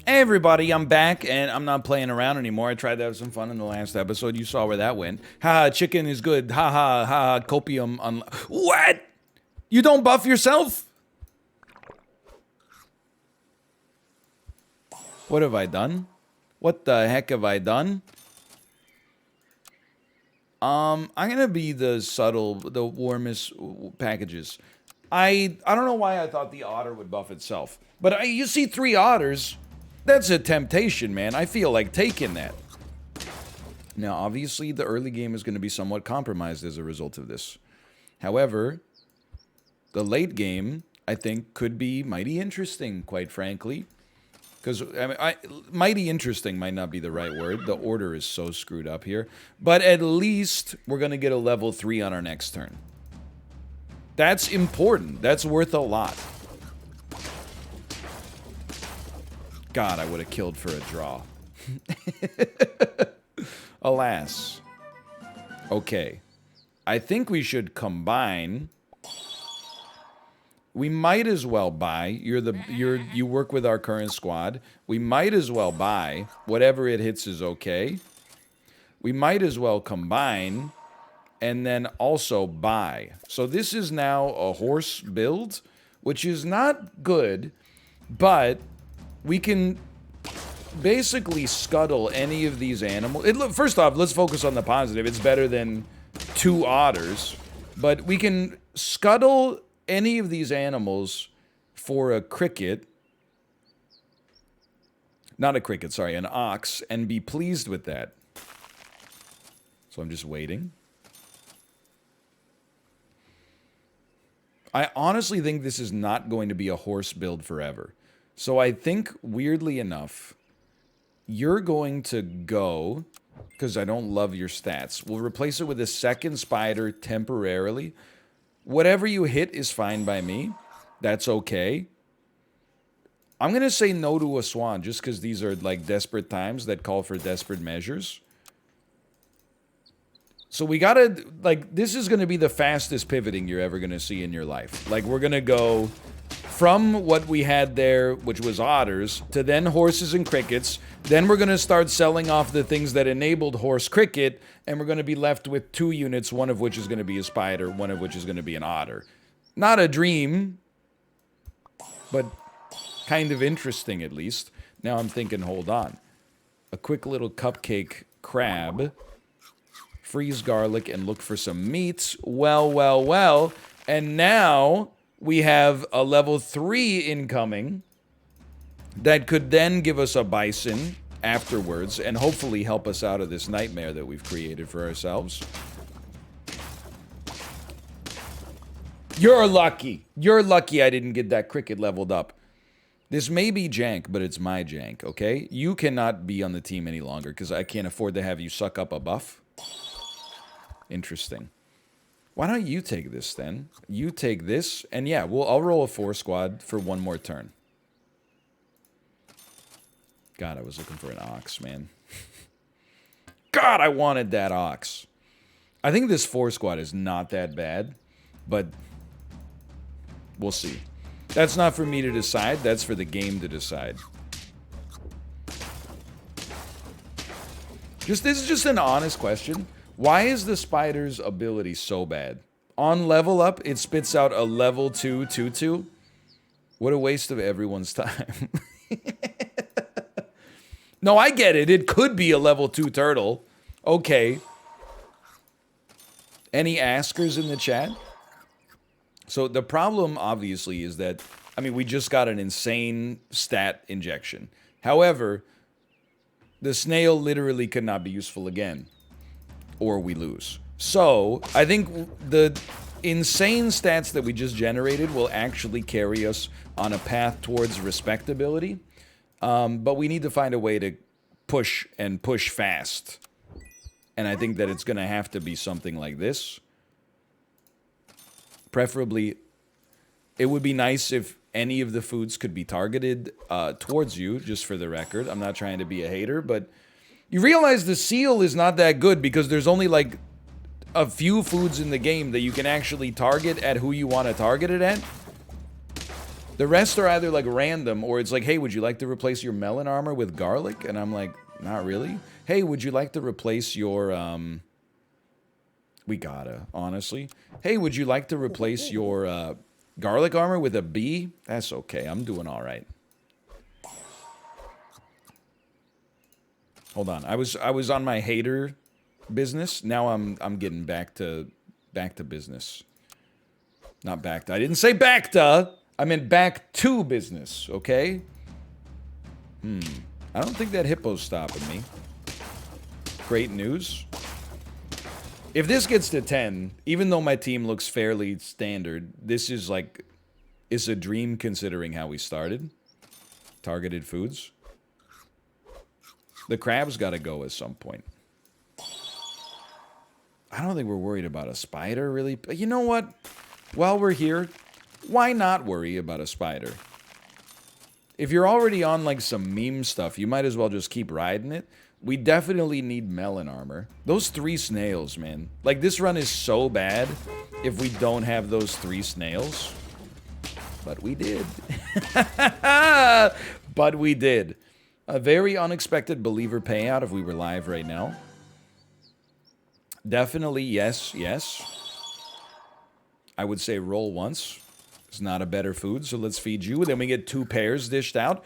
Hey everybody, I'm back and I'm not playing around anymore. I tried to have some fun in the last episode. You saw where that went. Haha, chicken is good. Haha, haha, copium. What? You don't buff yourself? What have I done? What the heck have I done? I'm gonna be the warmest packages. I don't know why I thought the otter would buff itself. But you see 3 otters. That's a temptation, man. I feel like taking that. Now, obviously, the early game is going to be somewhat compromised as a result of this. However, the late game, I think, could be mighty interesting, quite frankly. Because, I mean, mighty interesting might not be the right word. The order is so screwed up here. But at least we're going to get a level 3 on our next turn. That's important. That's worth a lot. God, I would have killed for a draw. Alas. Okay. I think we should combine. We might as well buy. You work with our current squad. We might as well buy. Whatever it hits is okay. We might as well combine and then also buy. So this is now a horse build, which is not good, but we can basically scuttle any of these animals. First off, let's focus on the positive. It's better than 2 otters. But we can scuttle any of these animals for a cricket. Not a cricket, sorry, an ox, and be pleased with that. So I'm just waiting. I honestly think this is not going to be a horse build forever. So I think, weirdly enough, you're going to go, because I don't love your stats, we'll replace it with a second spider temporarily. Whatever you hit is fine by me. That's okay. I'm going to say no to a swan, just because these are, like, desperate times that call for desperate measures. So we gotta, like, this is going to be the fastest pivoting you're ever going to see in your life. Like, we're going to go from what we had there, which was otters, to then horses and crickets. Then we're going to start selling off the things that enabled horse cricket, and we're going to be left with 2 units, one of which is going to be a spider, one of which is going to be an otter. Not a dream, but kind of interesting at least. Now I'm thinking, hold on. A quick little cupcake crab. Freeze garlic and look for some meats. Well, well, well. And now we have a level 3 incoming that could then give us a bison afterwards and hopefully help us out of this nightmare that we've created for ourselves. You're lucky. You're lucky I didn't get that cricket leveled up. This may be jank, but it's my jank, okay? You cannot be on the team any longer because I can't afford to have you suck up a buff. Interesting. Why don't you take this then? You take this, and yeah, I'll roll a 4 squad for 1 more turn. God, I was looking for an ox, man. God, I wanted that ox. I think this 4 squad is not that bad, but we'll see. That's not for me to decide, that's for the game to decide. This is just an honest question. Why is the spider's ability so bad? On level up, it spits out a level 2 2-2. What a waste of everyone's time. No, I get it. It could be a level 2 turtle. Okay. Any askers in the chat? So the problem, obviously, is that, I mean, we just got an insane stat injection. However, the snail literally could not be useful again. Or we lose. So, I think the insane stats that we just generated will actually carry us on a path towards respectability. But we need to find a way to push and push fast. And I think that it's going to have to be something like this. Preferably, it would be nice if any of the foods could be targeted towards you, just for the record. I'm not trying to be a hater, but you realize the seal is not that good because there's only like a few foods in the game that you can actually target at who you want to target it at. The rest are either like random or it's like, hey, would you like to replace your melon armor with garlic? And I'm like, not really. Hey, would you like to replace your, we gotta, honestly. Hey, would you like to replace your garlic armor with a bee? That's okay. I'm doing all right. Hold on. I was on my hater business. Now I'm getting back to business. Not back to. I didn't say back to. I meant back to business, okay? I don't think that hippo's stopping me. Great news. If this gets to 10, even though my team looks fairly standard, this is like, it's a dream considering how we started. Targeted foods. The crab's got to go at some point. I don't think we're worried about a spider, really. But you know what? While we're here, why not worry about a spider? If you're already on, like, some meme stuff, you might as well just keep riding it. We definitely need melon armor. Those 3 snails, man. Like, this run is so bad if we don't have those 3 snails. But we did. But we did. A very unexpected believer payout if we were live right now. Definitely, yes, yes. I would say roll once. It's not a better food, so let's feed you. Then we get 2 pairs dished out.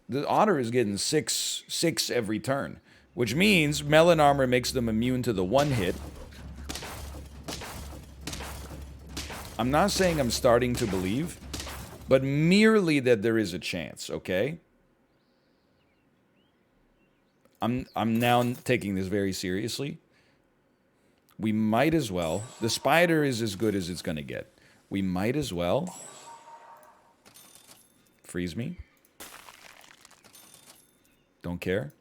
The otter is getting 6 every turn, which means melon armor makes them immune to the 1 hit. I'm not saying I'm starting to believe, but merely that there is a chance, okay? I'm now taking this very seriously. We might as well. The spider is as good as it's going to get. We might as well. Freeze me. Don't care.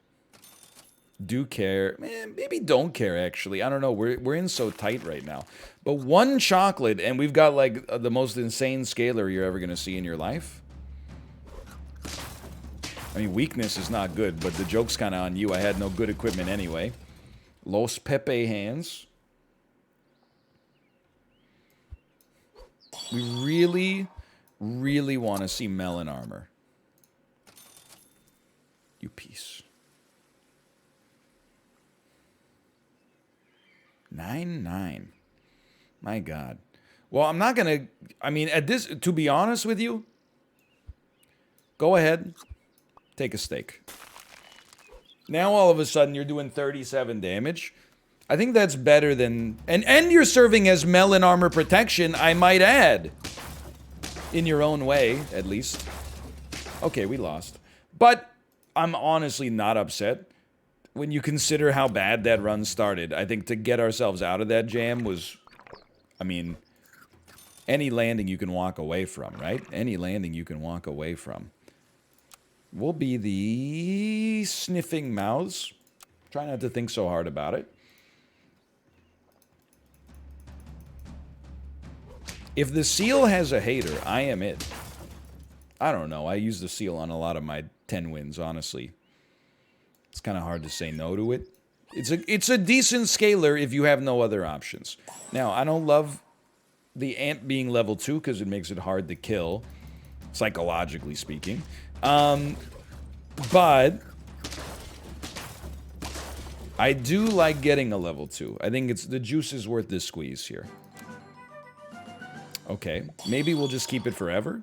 Do care. Maybe don't care, actually. I don't know. We're in so tight right now. But 1 chocolate, and we've got, like, the most insane scaler you're ever going to see in your life. I mean, weakness is not good, but the joke's kind of on you. I had no good equipment anyway. Los Pepe hands. We really, really want to see melon armor. You piece. 9-9. My God. Well, I'm not going to... I mean, at this... To be honest with you, go ahead. Take a stake. Now, all of a sudden, you're doing 37 damage. I think that's better than... And you're serving as melon armor protection, I might add. In your own way, at least. Okay, we lost. But I'm honestly not upset. When you consider how bad that run started, I think to get ourselves out of that jam was... I mean, any landing you can walk away from, right? Any landing you can walk away from. We'll be the sniffing mouths. Try not to think so hard about it. If the seal has a hater, I am it. I don't know. I use the seal on a lot of my 10 wins, honestly. It's kind of hard to say no to it. It's a decent scaler if you have no other options. Now, I don't love the ant being level 2 because it makes it hard to kill, psychologically speaking. But I do like getting a level 2. I think the juice is worth the squeeze here. Okay, maybe we'll just keep it forever?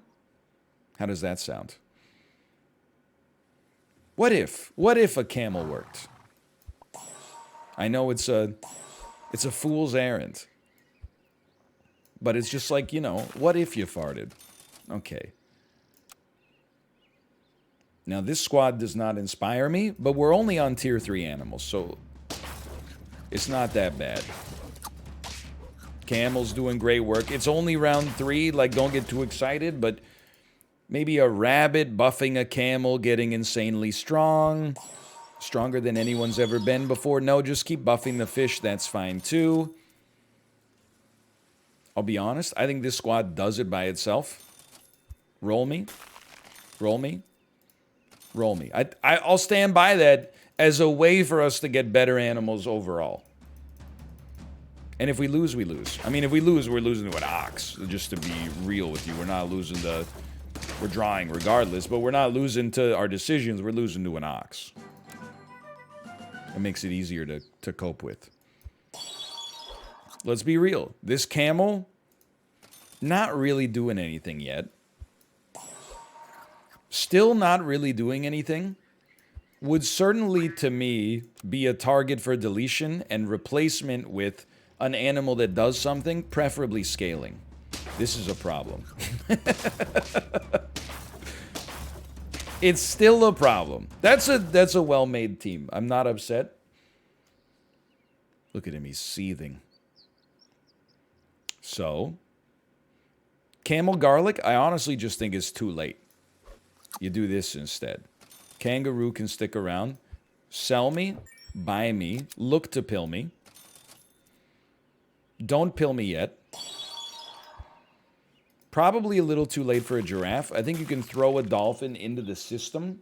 How does that sound? What if a camel worked? I know it's a fool's errand. But it's just like, you know, what if you farted? Okay. Now, this squad does not inspire me, but we're only on tier 3 animals, so it's not that bad. Camel's doing great work. It's only round 3, like, don't get too excited, but maybe a rabbit buffing a camel, getting insanely strong. Stronger than anyone's ever been before. No, just keep buffing the fish, that's fine too. I'll be honest, I think this squad does it by itself. Roll me. Roll me. Roll me. I'll stand by that as a way for us to get better animals overall. And if we lose, we lose. I mean, if we lose, we're losing to an ox. Just to be real with you, we're not losing to We're drawing regardless, but we're not losing to our decisions. We're losing to an ox. It makes it easier to cope with. Let's be real. This camel, not really doing anything yet. Still not really doing anything. Would certainly, to me, be a target for deletion and replacement with an animal that does something, preferably scaling. This is a problem. It's still a problem. That's a well-made team. I'm not upset. Look at him, he's seething. So, camel garlic, I honestly just think is too late. You do this instead. Kangaroo can stick around. Sell me, buy me, look to pill me. Don't pill me yet. Probably a little too late for a giraffe. I think you can throw a dolphin into the system.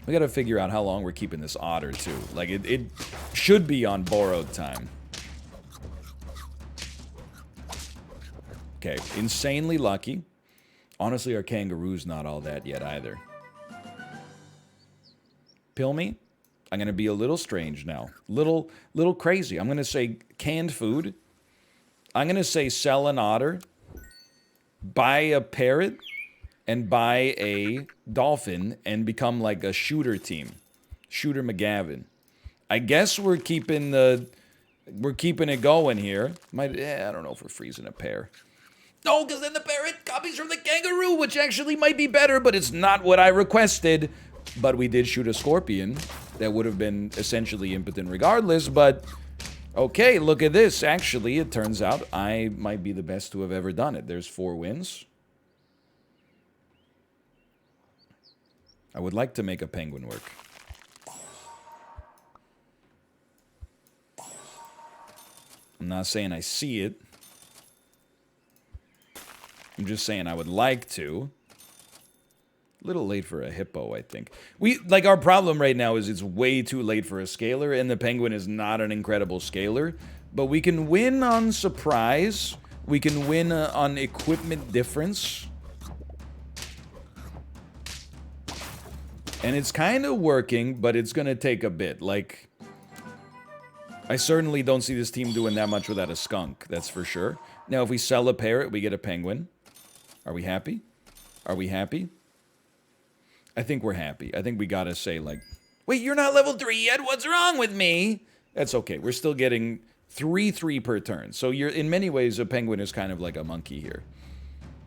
We gotta figure out how long we're keeping this otter, too. Like, it should be on borrowed time. Okay, insanely lucky. Honestly, our kangaroo's not all that yet, either. Pill me? I'm gonna be a little strange now. Little crazy. I'm gonna say canned food. I'm gonna say sell an otter, buy a parrot, and buy a dolphin, and become like a shooter team. Shooter McGavin. I guess we're keeping it going here. I don't know if we're freezing a pair. No, because then the parrot copies from the kangaroo, which actually might be better, but it's not what I requested. But we did shoot a scorpion that would have been essentially impotent regardless, but okay, look at this. Actually, it turns out I might be the best to have ever done it. There's 4 wins. I would like to make a penguin work. I'm not saying I see it. I'm just saying I would like to. A little late for a hippo, I think. Our problem right now is it's way too late for a scaler, and the penguin is not an incredible scaler. But we can win on surprise. We can win on equipment difference. And it's kind of working, but it's going to take a bit. Like, I certainly don't see this team doing that much without a skunk, that's for sure. Now, if we sell a parrot, we get a penguin. Are we happy? Are we happy? I think we're happy. I think we gotta say, like, wait, you're not level 3 yet? What's wrong with me? That's okay. We're still getting 3 per turn. So you're, in many ways, a penguin is kind of like a monkey here.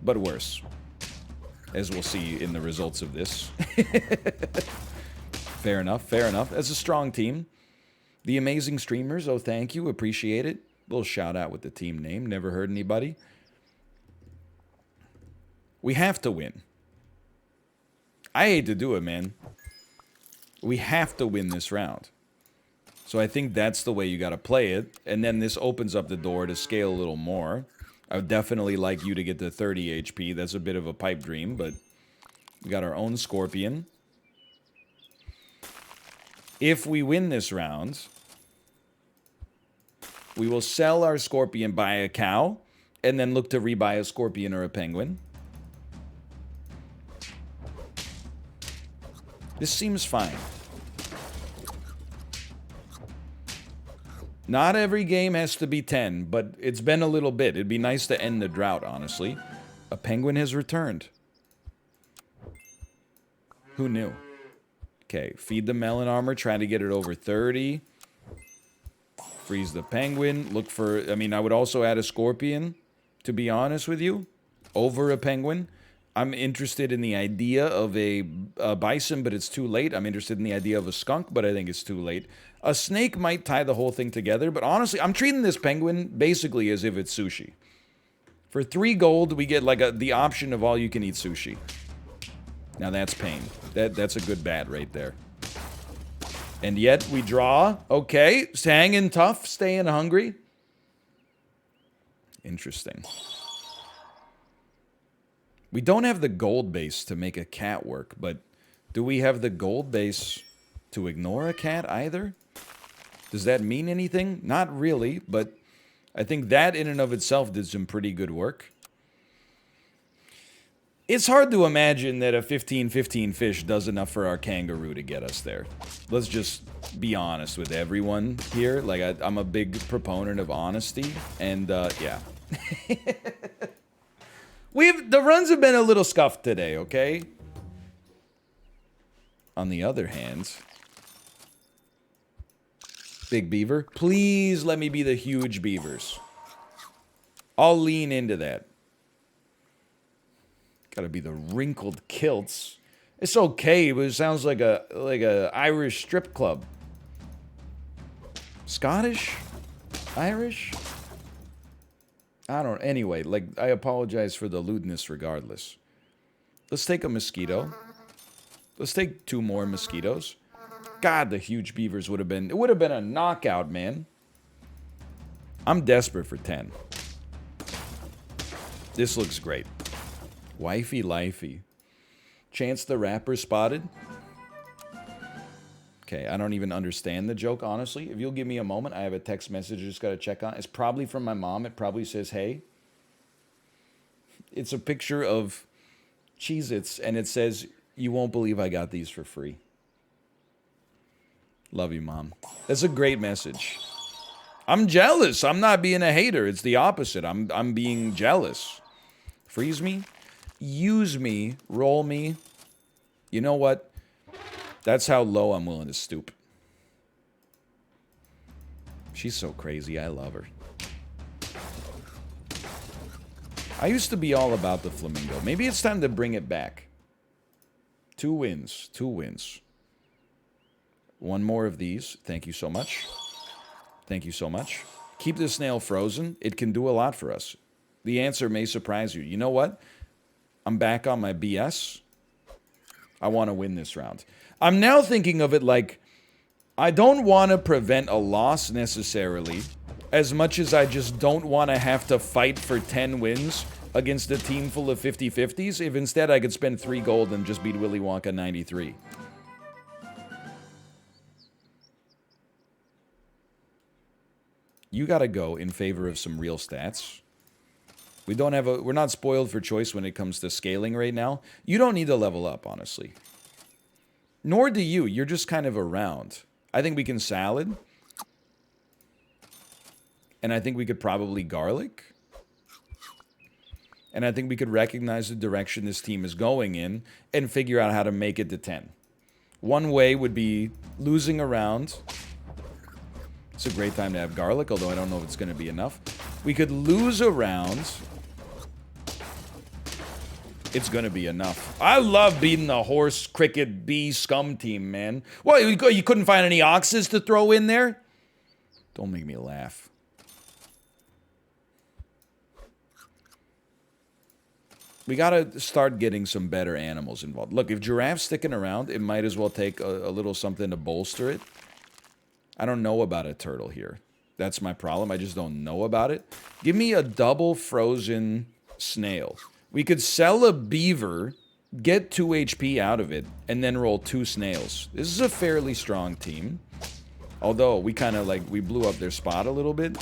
But worse. As we'll see in the results of this. Fair enough, fair enough. That's a strong team. The amazing streamers, oh, thank you. Appreciate it. Little shout out with the team name. Never heard anybody. We have to win. I hate to do it, man. We have to win this round. So I think that's the way you got to play it. And then this opens up the door to scale a little more. I would definitely like you to get to 30 HP. That's a bit of a pipe dream, but we got our own scorpion. If we win this round, we will sell our scorpion, buy a cow, and then look to rebuy a scorpion or a penguin. This seems fine. Not every game has to be 10, but it's been a little bit. It'd be nice to end the drought, honestly. A penguin has returned. Who knew? Okay, feed the melon armor, try to get it over 30. Freeze the penguin, look for... I mean, I would also add a scorpion, to be honest with you, over a penguin. I'm interested in the idea of a bison, but it's too late. I'm interested in the idea of a skunk, but I think it's too late. A snake might tie the whole thing together, but honestly, I'm treating this penguin basically as if it's sushi. For 3 gold, we get like the option of all-you-can-eat sushi. Now that's pain. That's a good bat right there. And yet we draw. Okay, hanging tough, staying hungry. Interesting. We don't have the gold base to make a cat work, but do we have the gold base to ignore a cat either? Does that mean anything? Not really, but I think that in and of itself did some pretty good work. It's hard to imagine that a 15-15 fish does enough for our kangaroo to get us there. Let's just be honest with everyone here. Like, I'm a big proponent of honesty, and, yeah. The runs have been a little scuffed today, okay? On the other hand... Big beaver. Please let me be the huge beavers. I'll lean into that. Gotta be the wrinkled kilts. It's okay, but it sounds like a Irish strip club. Scottish? Irish? I don't... Anyway, like, I apologize for the lewdness regardless. Let's take a mosquito. Let's take 2 more mosquitoes. God, the huge beavers would have been... It would have been a knockout, man. I'm desperate for 10. This looks great. Wifey lifey. Chance the Rapper spotted. Okay, I don't even understand the joke, honestly. If you'll give me a moment, I have a text message I just got to check on. It's probably from my mom. It probably says, hey. It's a picture of Cheez-Its, and it says, you won't believe I got these for free. Love you, Mom. That's a great message. I'm jealous. I'm not being a hater. It's the opposite. I'm being jealous. Freeze me. Use me. Roll me. You know what? That's how low I'm willing to stoop. She's so crazy. I love her. I used to be all about the flamingo. Maybe it's time to bring it back. 2 wins. 2 wins. 1 more of these. Thank you so much. Thank you so much. Keep the snail frozen. It can do a lot for us. The answer may surprise you. You know what? I'm back on my BS. I want to win this round. I'm now thinking of it like, I don't want to prevent a loss necessarily, as much as I just don't want to have to fight for 10 wins against a team full of 50-50s, if instead I could spend 3 gold and just beat Willy Wonka 93. You gotta go in favor of some real stats. We're not spoiled for choice when it comes to scaling right now. You don't need to level up, honestly. Nor do you. You're just kind of around. I think we can salad. And I think we could probably garlic. And I think we could recognize the direction this team is going in and figure out how to make it to 10. One way would be losing a round. It's a great time to have garlic, although I don't know if it's going to be enough. We could lose a round. It's going to be enough. I love beating the horse, cricket, bee, scum team, man. What, you couldn't find any oxes to throw in there? Don't make me laugh. We got to start getting some better animals involved. Look, if giraffe's sticking around, it might as well take a little something to bolster it. I don't know about a turtle here. That's my problem. I just don't know about it. Give me a double frozen snail. We could sell a beaver, get 2 HP out of it, and then roll 2 snails. This is a fairly strong team. Although, we kind of, like, we blew up their spot a little bit.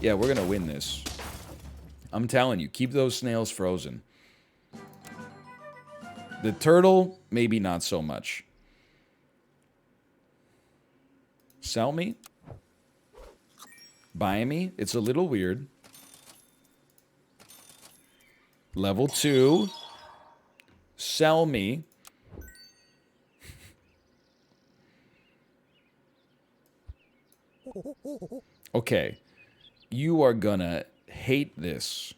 Yeah, we're going to win this. I'm telling you, keep those snails frozen. The turtle, maybe not so much. Sell me. Buy me. It's a little weird. Level 2. Sell me. Okay. You are gonna hate this.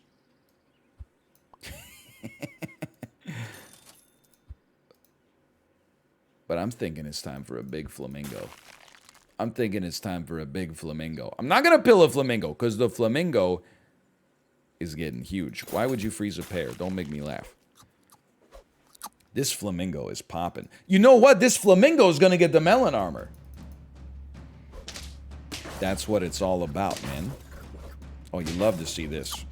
But I'm thinking it's time for a big flamingo. I'm thinking it's time for a big flamingo. I'm not going to pill a flamingo, because the flamingo is getting huge. Why would you freeze a pair? Don't make me laugh. This flamingo is popping. You know what? This flamingo is going to get the melon armor. That's what it's all about, man. Oh, you love to see this.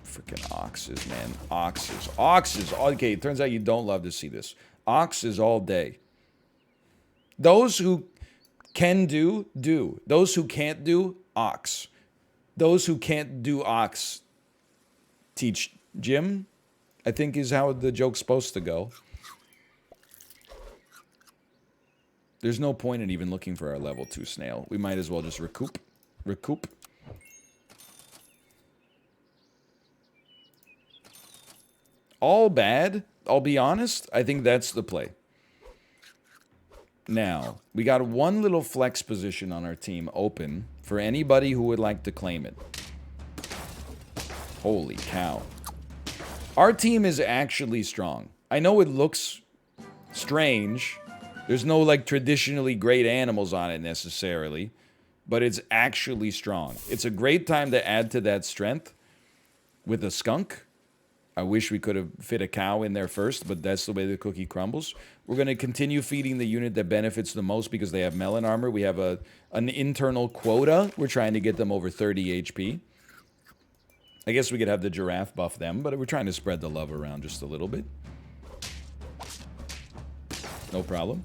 Freaking oxes, man. Oxes. Oxes. Okay, it turns out you don't love to see this. Oxes all day. Those who can do, do. Those who can't do, ox. Those who can't do ox, teach Jim. I think is how the joke's supposed to go. There's no point in even looking for our level 2 snail. We might as well just recoup. Recoup. All bad, I'll be honest. I think that's the play. Now, we got one little flex position on our team open for anybody who would like to claim it. Holy cow. Our team is actually strong. I know it looks strange. There's no, like, traditionally great animals on it necessarily, but it's actually strong. It's a great time to add to that strength with a skunk. I wish we could have fit a cow in there first, but that's the way the cookie crumbles. We're going to continue feeding the unit that benefits the most because they have melon armor. We have an internal quota. We're trying to get them over 30 HP. I guess we could have the giraffe buff them, but we're trying to spread the love around just a little bit. No problem.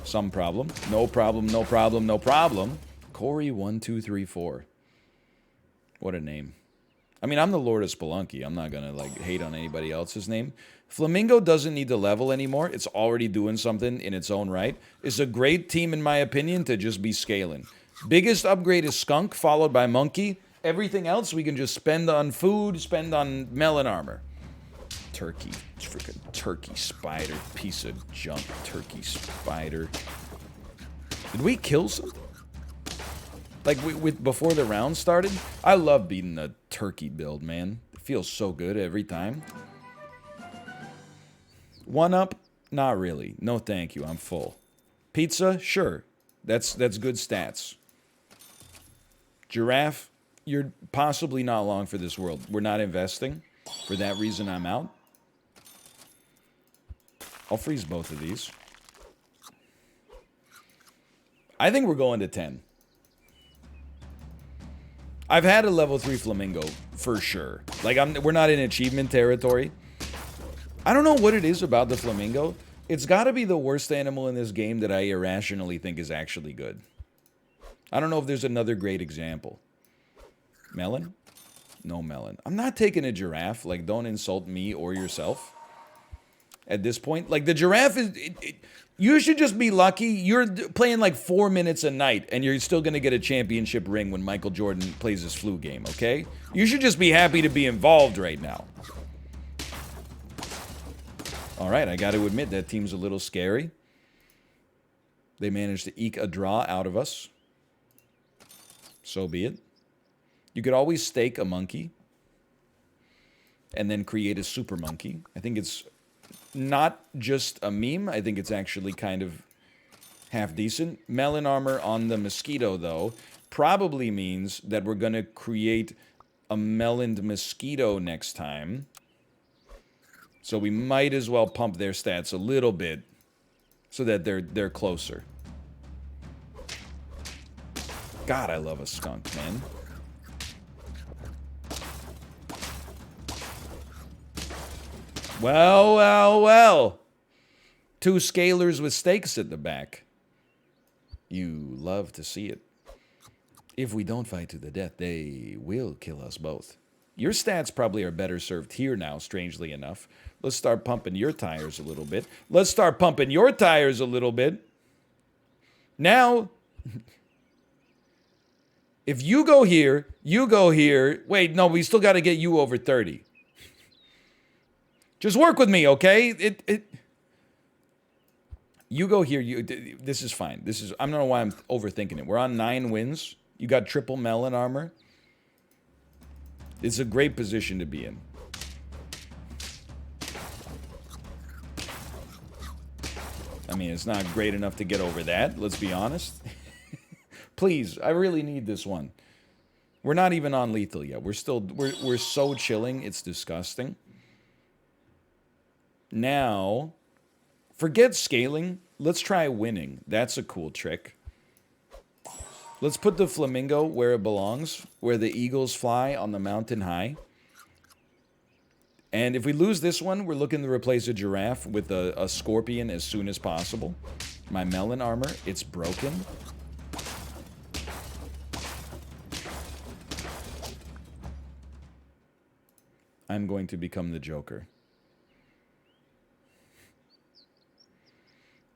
Some problem. No problem, no problem, no problem. Corey1234. What a name. I mean, I'm the Lord of Spelunky. I'm not gonna, like, hate on anybody else's name. Flamingo doesn't need to level anymore. It's already doing something in its own right. It's a great team, in my opinion, to just be scaling. Biggest upgrade is Skunk, followed by Monkey. Everything else we can just spend on food, spend on melon armor. Turkey. Freaking turkey spider. Piece of junk. Turkey spider. Did we kill something? Like, before the round started? I love beating the turkey build, man. It feels so good every time. 1-up? Not really. No thank you, I'm full. Pizza? Sure. That's good stats. Giraffe? You're possibly not long for this world. We're not investing. For that reason, I'm out. I'll freeze both of these. I think we're going to 10. I've had a level 3 flamingo, for sure. Like, we're not in achievement territory. I don't know what it is about the flamingo. It's gotta be the worst animal in this game that I irrationally think is actually good. I don't know if there's another great example. Melon? No melon. I'm not taking a giraffe. Like, don't insult me or yourself. At this point, like, the giraffe is... you should just be lucky. You're playing like 4 minutes a night, and you're still going to get a championship ring when Michael Jordan plays his flu game, okay? You should just be happy to be involved right now. All right, I got to admit, that team's a little scary. They managed to eke a draw out of us. So be it. You could always stake a monkey and then create a super monkey. I think it's... not just a meme. I think it's actually kind of half decent. Melon armor on the mosquito, though, probably means that we're going to create a meloned mosquito next time. So we might as well pump their stats a little bit so that they're closer. God, I love a skunk, man. Well, well, well. 2 scalers with stakes at the back. You love to see it. If we don't fight to the death, they will kill us both. Your stats probably are better served here now, strangely enough. Let's start pumping your tires a little bit. Let's start pumping your tires a little bit. Now, if you go here, you go here. Wait, no, we still got to get you over 30. Just work with me, okay? You go here. This is fine. I don't know why I'm overthinking it. We're on 9 wins. You got triple melon armor. It's a great position to be in. I mean, it's not great enough to get over that. Let's be honest. Please, I really need this one. We're not even on lethal yet. We're so chilling. It's disgusting. Now, forget scaling. Let's try winning. That's a cool trick. Let's put the flamingo where it belongs, where the eagles fly on the mountain high. And if we lose this one, we're looking to replace a giraffe with a scorpion as soon as possible. My melon armor, it's broken. I'm going to become the Joker.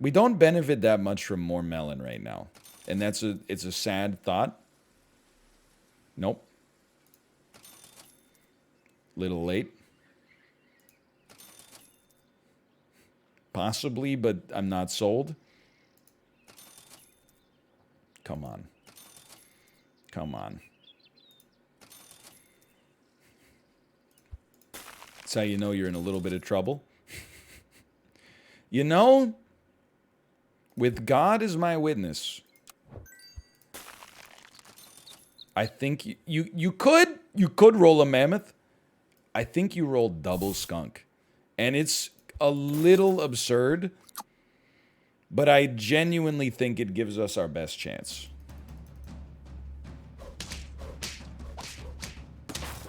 We don't benefit that much from more melon right now. And it's a sad thought. Nope. Little late. Possibly, but I'm not sold. Come on. Come on. That's how you know you're in a little bit of trouble. You know, with God as my witness, I think you could roll a mammoth. I think you rolled double skunk. And it's a little absurd, but I genuinely think it gives us our best chance.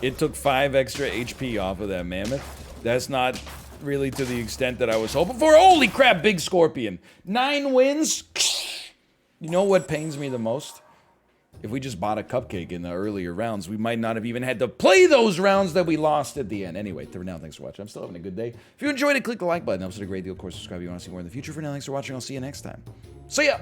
It took 5 extra HP off of that mammoth. That's not really to the extent that I was hoping for. Holy crap, big scorpion. 9 wins. You know what pains me the most? If we just bought a cupcake in the earlier rounds, we might not have even had to play those rounds that we lost at the end. Anyway, for now, thanks for watching. I'm still having a good day. If you enjoyed it, click the like button. It helps it a great deal. Of course, subscribe if you want to see more in the future. For now, thanks for watching. I'll see you next time. See ya!